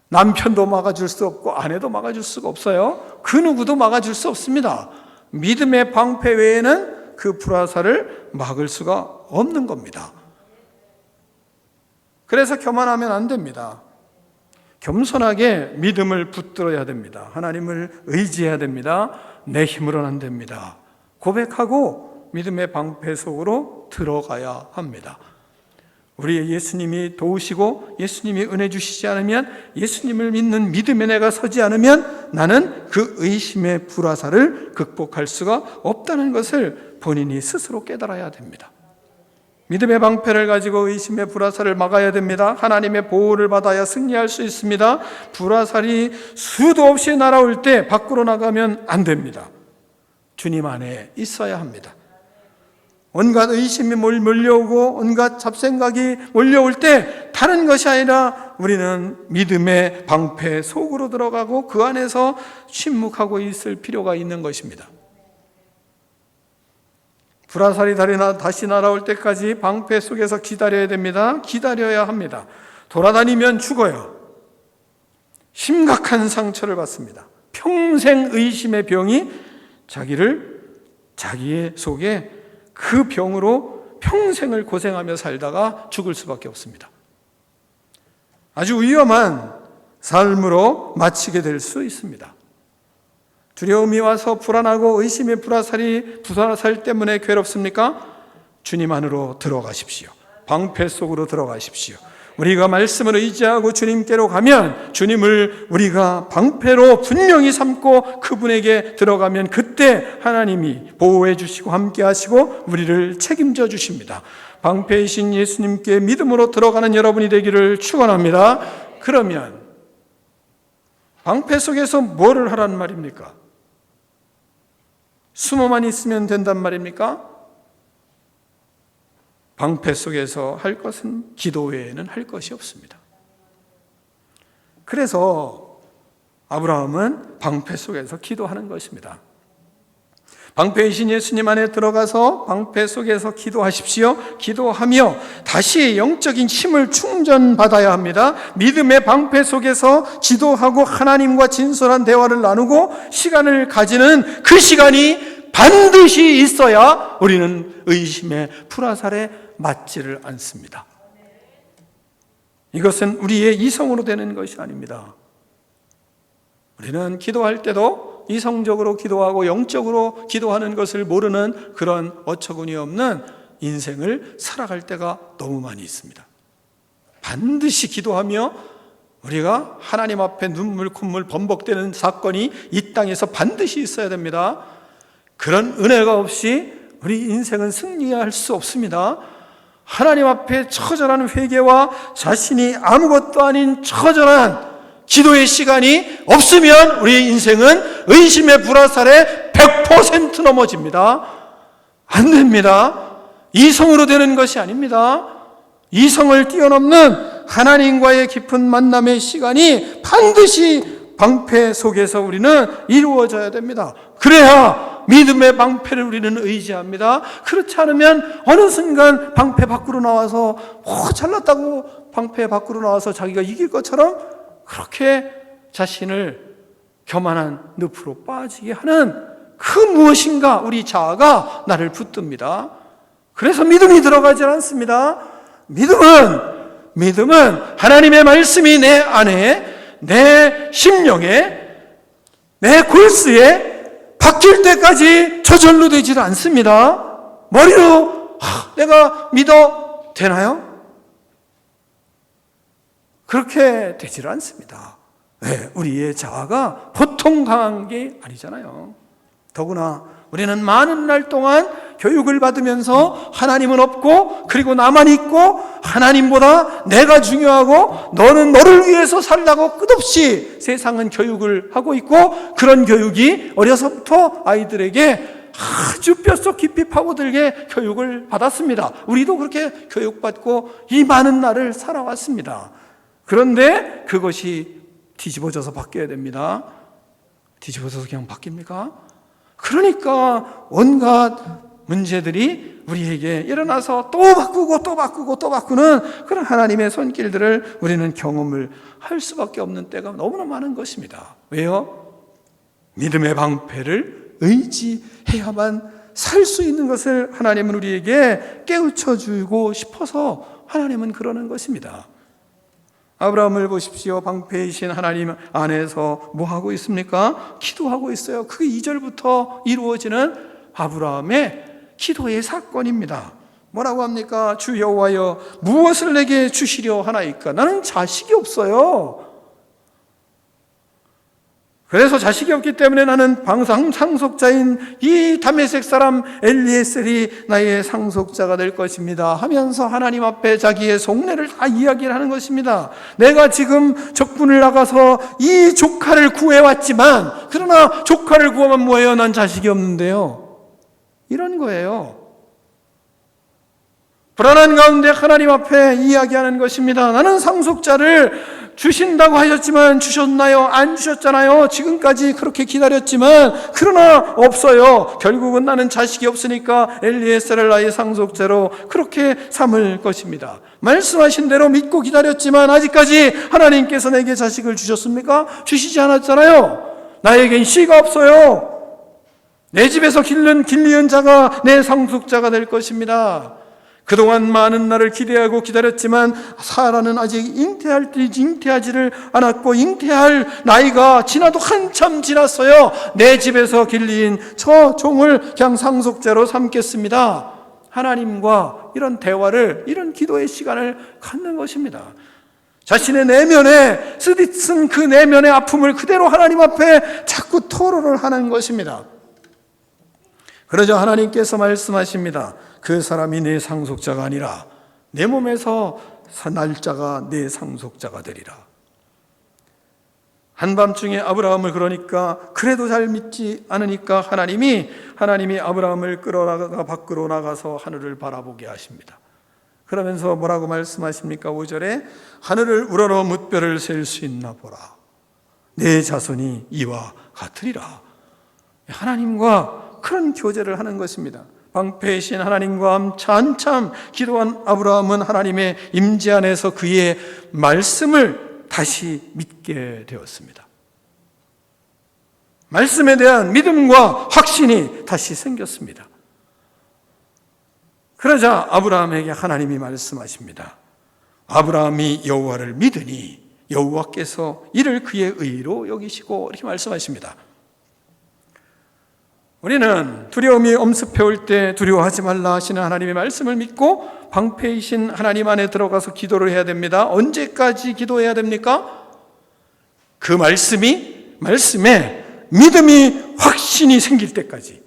남편도 막아줄 수 없고 아내도 막아줄 수가 없어요. 그 누구도 막아줄 수 없습니다. 믿음의 방패 외에는 그 불화살을 막을 수가 없는 겁니다. 그래서 교만하면 안 됩니다. 겸손하게 믿음을 붙들어야 됩니다. 하나님을 의지해야 됩니다. 내 힘으로는 안 됩니다. 고백하고 믿음의 방패 속으로 들어가야 합니다. 우리의 예수님이 도우시고 예수님이 은혜 주시지 않으면, 예수님을 믿는 믿음에 내가 서지 않으면 나는 그 의심의 불화살을 극복할 수가 없다는 것을 본인이 스스로 깨달아야 됩니다. 믿음의 방패를 가지고 의심의 불화살을 막아야 됩니다. 하나님의 보호를 받아야 승리할 수 있습니다. 불화살이 수도 없이 날아올 때 밖으로 나가면 안 됩니다. 주님 안에 있어야 합니다. 온갖 의심이 몰려오고 온갖 잡생각이 몰려올 때 다른 것이 아니라 우리는 믿음의 방패 속으로 들어가고 그 안에서 침묵하고 있을 필요가 있는 것입니다. 불화살이 다시 날아올 때까지 방패 속에서 기다려야 됩니다. 기다려야 합니다. 돌아다니면 죽어요. 심각한 상처를 받습니다. 평생 의심의 병이 자기의 속에 그 병으로 평생을 고생하며 살다가 죽을 수밖에 없습니다. 아주 위험한 삶으로 마치게 될 수 있습니다. 두려움이 와서 불안하고 의심의 불화살 때문에 괴롭습니까? 주님 안으로 들어가십시오. 방패 속으로 들어가십시오. 우리가 말씀을 의지하고 주님께로 가면 주님을 우리가 방패로 분명히 삼고 그분에게 들어가면 그때 하나님이 보호해 주시고 함께 하시고 우리를 책임져 주십니다. 방패이신 예수님께 믿음으로 들어가는 여러분이 되기를 축원합니다. 그러면 방패 속에서 뭐를 하라는 말입니까? 숨어만 있으면 된단 말입니까? 방패 속에서 할 것은 기도 외에는 할 것이 없습니다. 그래서 아브라함은 방패 속에서 기도하는 것입니다. 방패이신 예수님 안에 들어가서 방패 속에서 기도하십시오. 기도하며 다시 영적인 힘을 충전받아야 합니다. 믿음의 방패 속에서 기도하고 하나님과 진솔한 대화를 나누고 시간을 가지는 그 시간이 반드시 있어야 우리는 의심의 풀화살에 맞지를 않습니다. 이것은 우리의 이성으로 되는 것이 아닙니다. 우리는 기도할 때도 이성적으로 기도하고 영적으로 기도하는 것을 모르는 그런 어처구니 없는 인생을 살아갈 때가 너무 많이 있습니다. 반드시 기도하며 우리가 하나님 앞에 눈물 콧물 범벅되는 사건이 이 땅에서 반드시 있어야 됩니다. 그런 은혜가 없이 우리 인생은 승리할 수 없습니다. 하나님 앞에 처절한 회개와 자신이 아무것도 아닌 처절한 기도의 시간이 없으면 우리의 인생은 의심의 불화살에 100% 넘어집니다. 안 됩니다. 이성으로 되는 것이 아닙니다. 이성을 뛰어넘는 하나님과의 깊은 만남의 시간이 반드시 방패 속에서 우리는 이루어져야 됩니다. 그래야 믿음의 방패를 우리는 의지합니다. 그렇지 않으면 어느 순간 방패 밖으로 나와서 잘났다고 방패 밖으로 나와서 자기가 이길 것처럼 그렇게 자신을 교만한 늪으로 빠지게 하는 그 무엇인가 우리 자아가 나를 붙듭니다. 그래서 믿음이 들어가지 않습니다. 믿음은 하나님의 말씀이 내 안에, 내 심령에, 내 골수에 박힐 때까지 저절로 되질 않습니다. 머리로 내가 믿어 되나요? 그렇게 되질 않습니다. 왜? 우리의 자아가 보통 강한 게 아니잖아요. 더구나 우리는 많은 날 동안 교육을 받으면서 하나님은 없고 그리고 나만 있고 하나님보다 내가 중요하고 너는 너를 위해서 살라고 끝없이 세상은 교육을 하고 있고 그런 교육이 어려서부터 아이들에게 아주 뼛속 깊이 파고들게 교육을 받았습니다. 우리도 그렇게 교육받고 이 많은 날을 살아왔습니다. 그런데 그것이 뒤집어져서 바뀌어야 됩니다. 뒤집어져서 그냥 바뀝니까? 그러니까 온갖 문제들이 우리에게 일어나서 또 바꾸고 또 바꾸고 또 바꾸는 그런 하나님의 손길들을 우리는 경험을 할 수밖에 없는 때가 너무나 많은 것입니다. 왜요? 믿음의 방패를 의지해야만 살 수 있는 것을 하나님은 우리에게 깨우쳐 주고 싶어서 하나님은 그러는 것입니다. 아브라함을 보십시오. 방패이신 하나님 안에서 뭐 하고 있습니까? 기도하고 있어요. 그게 2절부터 이루어지는 아브라함의 기도의 사건입니다. 뭐라고 합니까? 주 여호와여 무엇을 내게 주시려 하나이까? 나는 자식이 없어요. 그래서 자식이 없기 때문에 나는 상속자인 이 다메섹 사람 엘리에셀이 나의 상속자가 될 것입니다 하면서 하나님 앞에 자기의 속내를 다 이야기를 하는 것입니다. 내가 지금 적군을 나가서 이 조카를 구해왔지만 그러나 조카를 구하면 뭐예요? 난 자식이 없는데요. 이런 거예요. 불안한 가운데 하나님 앞에 이야기하는 것입니다. 나는 상속자를 주신다고 하셨지만 주셨나요? 안 주셨잖아요. 지금까지 그렇게 기다렸지만 그러나 없어요. 결국은 나는 자식이 없으니까 엘리에셀을 나의 상속자로 그렇게 삼을 것입니다. 말씀하신 대로 믿고 기다렸지만 아직까지 하나님께서 내게 자식을 주셨습니까? 주시지 않았잖아요. 나에겐 씨가 없어요. 내 집에서 길리은 자가 내 상속자가 될 것입니다. 그동안 많은 날을 기대하고 기다렸지만 사라는 아직 잉태하지를 않았고 잉태할 나이가 지나도 한참 지났어요. 내 집에서 길리인 저 종을 그냥 상속자로 삼겠습니다. 하나님과 이런 대화를, 이런 기도의 시간을 갖는 것입니다. 자신의 내면에 쓰디쓴 그 내면의 아픔을 그대로 하나님 앞에 자꾸 토로를 하는 것입니다. 그러자 하나님께서 말씀하십니다. 그 사람이 내 상속자가 아니라 내 몸에서 날짜가 내 상속자가 되리라. 한밤중에 아브라함을 그러니까 그래도 잘 믿지 않으니까 하나님이 아브라함을 끌어나가 밖으로 나가서 하늘을 바라보게 하십니다. 그러면서 뭐라고 말씀하십니까? 5절에 하늘을 우러러 뭇별을 셀 수 있나 보라. 내 자손이 이와 같으리라. 하나님과 그런 교제를 하는 것입니다. 방패이신 하나님과 한참 기도한 아브라함은 하나님의 임재 안에서 그의 말씀을 다시 믿게 되었습니다. 말씀에 대한 믿음과 확신이 다시 생겼습니다. 그러자 아브라함에게 하나님이 말씀하십니다. 아브라함이 여호와를 믿으니 여호와께서 이를 그의 의로 여기시고, 이렇게 말씀하십니다. 우리는 두려움이 엄습해올 때 두려워하지 말라 하시는 하나님의 말씀을 믿고 방패이신 하나님 안에 들어가서 기도를 해야 됩니다. 언제까지 기도해야 됩니까? 그 말씀에 믿음이 확신이 생길 때까지,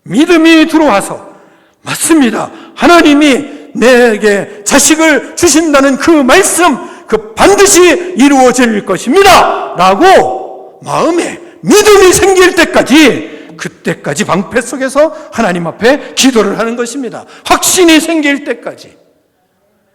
믿음이 들어와서 맞습니다, 하나님이 내게 자식을 주신다는 그 말씀, 그 반드시 이루어질 것입니다 라고 마음에 믿음이 생길 때까지, 그때까지 방패 속에서 하나님 앞에 기도를 하는 것입니다. 확신이 생길 때까지,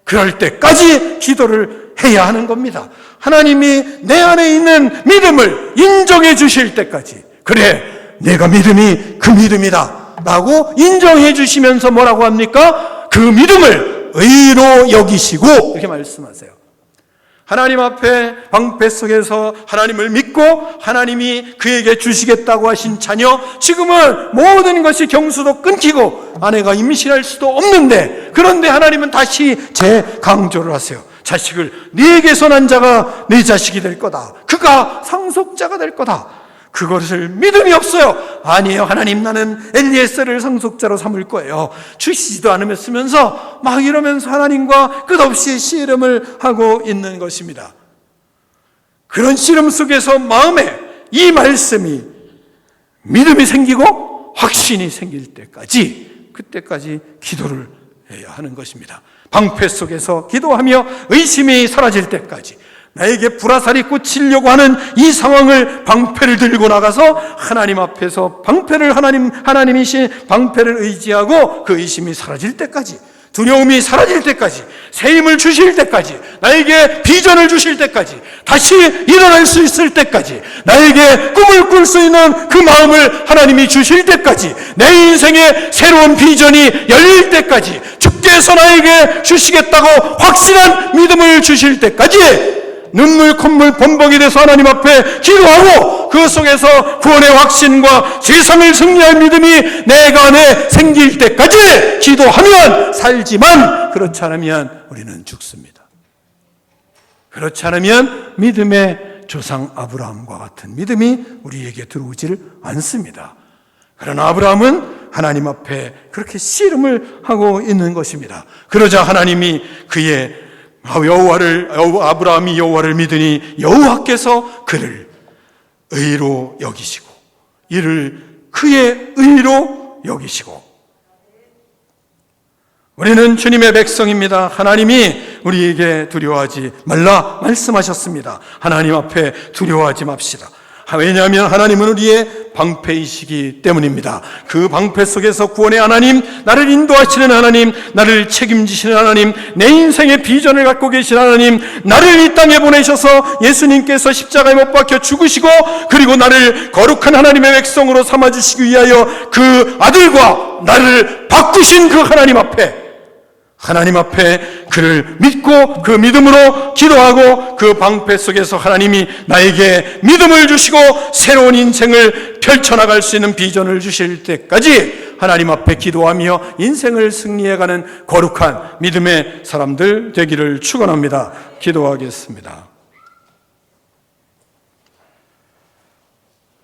그럴 때까지 기도를 해야 하는 겁니다. 하나님이 내 안에 있는 믿음을 인정해 주실 때까지, 그래 내가 믿음이 그 믿음이다 라고 인정해 주시면서 뭐라고 합니까? 그 믿음을 의로 여기시고, 이렇게 말씀하세요. 하나님 앞에 방패 속에서 하나님을 믿고 하나님이 그에게 주시겠다고 하신 자녀, 지금은 모든 것이 경수도 끊기고 아내가 임신할 수도 없는데, 그런데 하나님은 다시 재강조를 하세요. 자식을 네게서 난 자가 네 자식이 될 거다. 그가 상속자가 될 거다. 그것을 믿음이 없어요. 아니에요. 하나님, 나는 엘리에셀을 상속자로 삼을 거예요. 주시지도 않으면서 막 이러면서 하나님과 끝없이 씨름을 하고 있는 것입니다. 그런 씨름 속에서 마음에 이 말씀이 믿음이 생기고 확신이 생길 때까지, 그때까지 기도를 해야 하는 것입니다. 방패 속에서 기도하며 의심이 사라질 때까지, 나에게 불화살이 꽂히려고 하는 이 상황을 방패를 들고 나가서 하나님 앞에서 방패를, 하나님이신 방패를 의지하고 그 의심이 사라질 때까지, 두려움이 사라질 때까지, 새 힘을 주실 때까지, 나에게 비전을 주실 때까지, 다시 일어날 수 있을 때까지, 나에게 꿈을 꿀 수 있는 그 마음을 하나님이 주실 때까지, 내 인생에 새로운 비전이 열릴 때까지, 주께서 나에게 주시겠다고 확신한 믿음을 주실 때까지 눈물 콧물 범벅이 돼서 하나님 앞에 기도하고, 그 속에서 구원의 확신과 세상을 승리할 믿음이 내가 안에 생길 때까지 기도하면 살지만, 그렇지 않으면 우리는 죽습니다. 그렇지 않으면 믿음의 조상 아브라함과 같은 믿음이 우리에게 들어오지를 않습니다. 그러나 아브라함은 하나님 앞에 그렇게 씨름을 하고 있는 것입니다. 그러자 하나님이 아브라함이 여호와를 믿으니 여호와께서 그를 의로 여기시고, 이를 그의 의로 여기시고. 우리는 주님의 백성입니다. 하나님이 우리에게 두려워하지 말라 말씀하셨습니다. 하나님 앞에 두려워하지 맙시다. 왜냐하면 하나님은 우리의 방패이시기 때문입니다. 그 방패 속에서 구원의 하나님, 나를 인도하시는 하나님, 나를 책임지시는 하나님, 내 인생의 비전을 갖고 계신 하나님, 나를 이 땅에 보내셔서 예수님께서 십자가에 못 박혀 죽으시고, 그리고 나를 거룩한 하나님의 백성으로 삼아주시기 위하여 그 아들과 나를 바꾸신 그 하나님 앞에 그를 믿고 그 믿음으로 기도하고, 그 방패 속에서 하나님이 나에게 믿음을 주시고 새로운 인생을 펼쳐나갈 수 있는 비전을 주실 때까지 하나님 앞에 기도하며 인생을 승리해가는 거룩한 믿음의 사람들 되기를 축원합니다. 기도하겠습니다.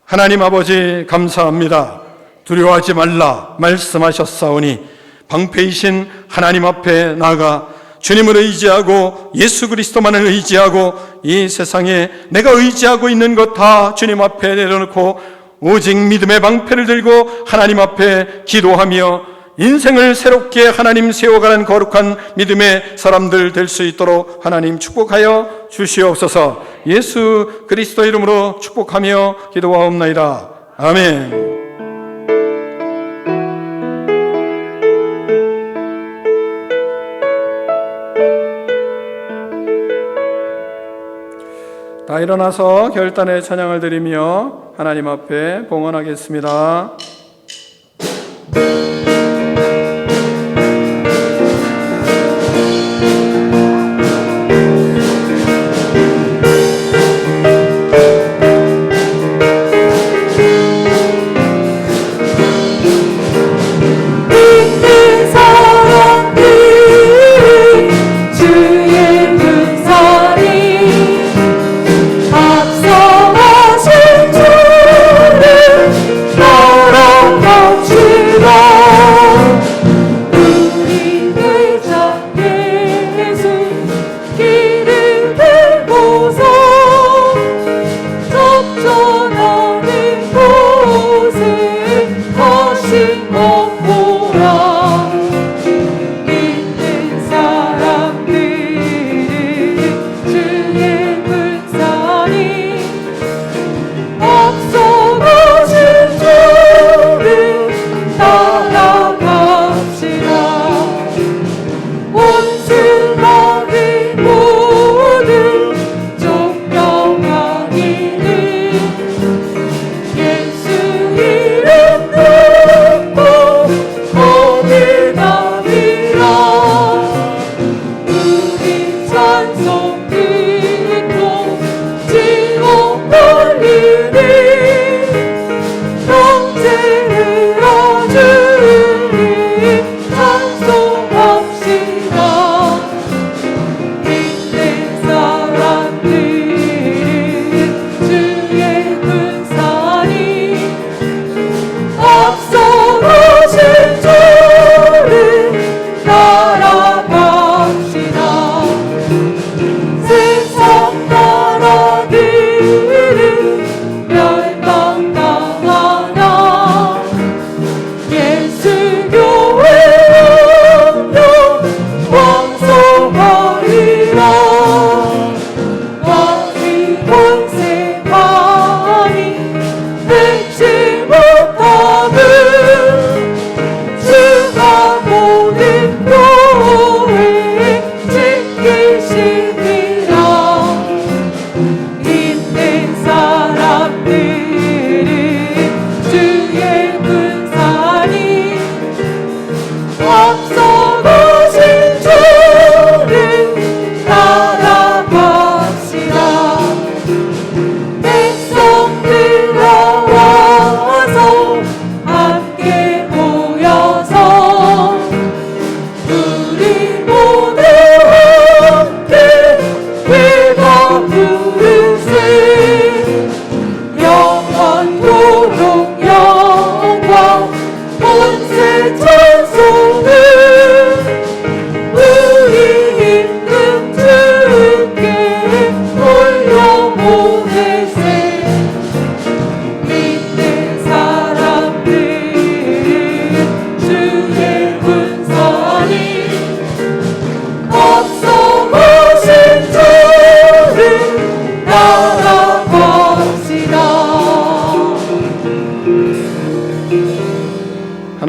하나님 아버지, 감사합니다. 두려워하지 말라 말씀하셨사오니 방패이신 하나님 앞에 나아가 주님을 의지하고 예수 그리스도만을 의지하고 이 세상에 내가 의지하고 있는 것 다 주님 앞에 내려놓고 오직 믿음의 방패를 들고 하나님 앞에 기도하며 인생을 새롭게 하나님 세워가는 거룩한 믿음의 사람들 될 수 있도록 하나님 축복하여 주시옵소서. 예수 그리스도 이름으로 축복하며 기도하옵나이다. 아멘. 다 일어나서 결단의 찬양을 드리며 하나님 앞에 봉헌하겠습니다.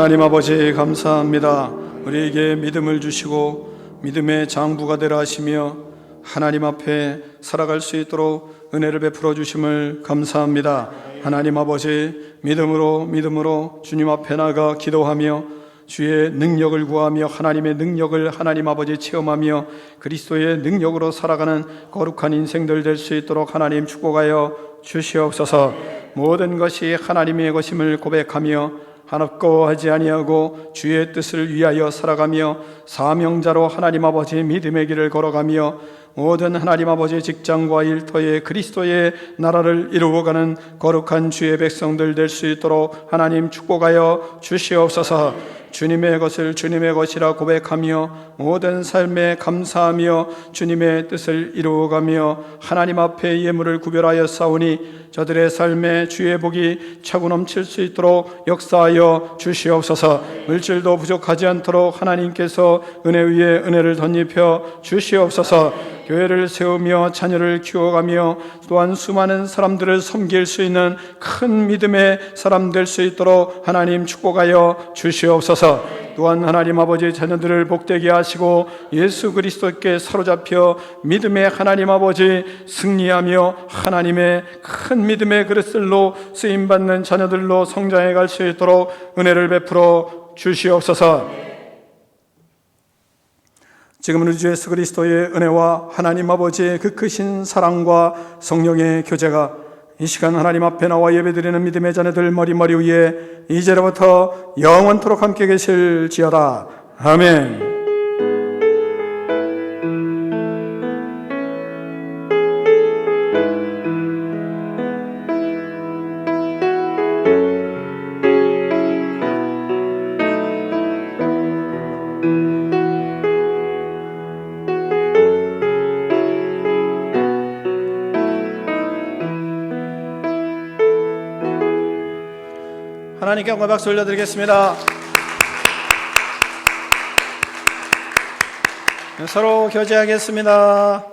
하나님 아버지 감사합니다. 우리에게 믿음을 주시고 믿음의 장부가 되라 하시며 하나님 앞에 살아갈 수 있도록 은혜를 베풀어 주심을 감사합니다. 하나님 아버지 믿음으로 주님 앞에 나가 기도하며 주의 능력을 구하며 하나님의 능력을 하나님 아버지 체험하며 그리스도의 능력으로 살아가는 거룩한 인생들 될 수 있도록 하나님 축복하여 주시옵소서. 모든 것이 하나님의 것임을 고백하며 하나님과 아니하고 주의 뜻을 위하여 살아가며 사명자로 하나님 아버지 믿음의 길을 걸어가며 모든 하나님 아버지 직장과 일터에 그리스도의 나라를 이루어가는 거룩한 주의 백성들 될 수 있도록 하나님 축복하여 주시옵소서. 주님의 것을 주님의 것이라 고백하며 모든 삶에 감사하며 주님의 뜻을 이루어가며 하나님 앞에 예물을 구별하여 싸우니 저들의 삶에 주의 복이 차고 넘칠 수 있도록 역사하여 주시옵소서. 물질도 부족하지 않도록 하나님께서 은혜 위에 은혜를 덧입혀 주시옵소서. 교회를 세우며 자녀를 키워가며 또한 수많은 사람들을 섬길 수 있는 큰 믿음의 사람 될 수 있도록 하나님 축복하여 주시옵소서. 주시옵소서. 또한 하나님 아버지 자녀들을 복되게 하시고 예수 그리스도께 사로잡혀 믿음의 하나님 아버지 승리하며 하나님의 큰 믿음의 그릇들로 쓰임받는 자녀들로 성장해 갈 수 있도록 은혜를 베풀어 주시옵소서. 지금은 우리 주 예수 그리스도의 은혜와 하나님 아버지의 그 크신 사랑과 성령의 교제가 이 시간 하나님 앞에 나와 예배드리는 믿음의 자녀들 머리 위에 이제로부터 영원토록 함께 계실지어다. 아멘. 하나님께 영광 박수 올려드리겠습니다. 서로 교제하겠습니다.